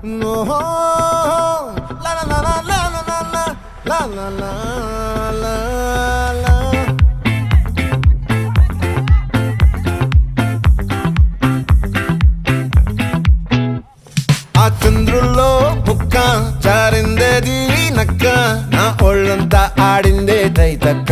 No, la la la la la la la la la la la. ఆ చంద్రుల్లో బుక్క చారిందేది నక్క నా ఒళ్ళంతా ఆడిందే తైతక్క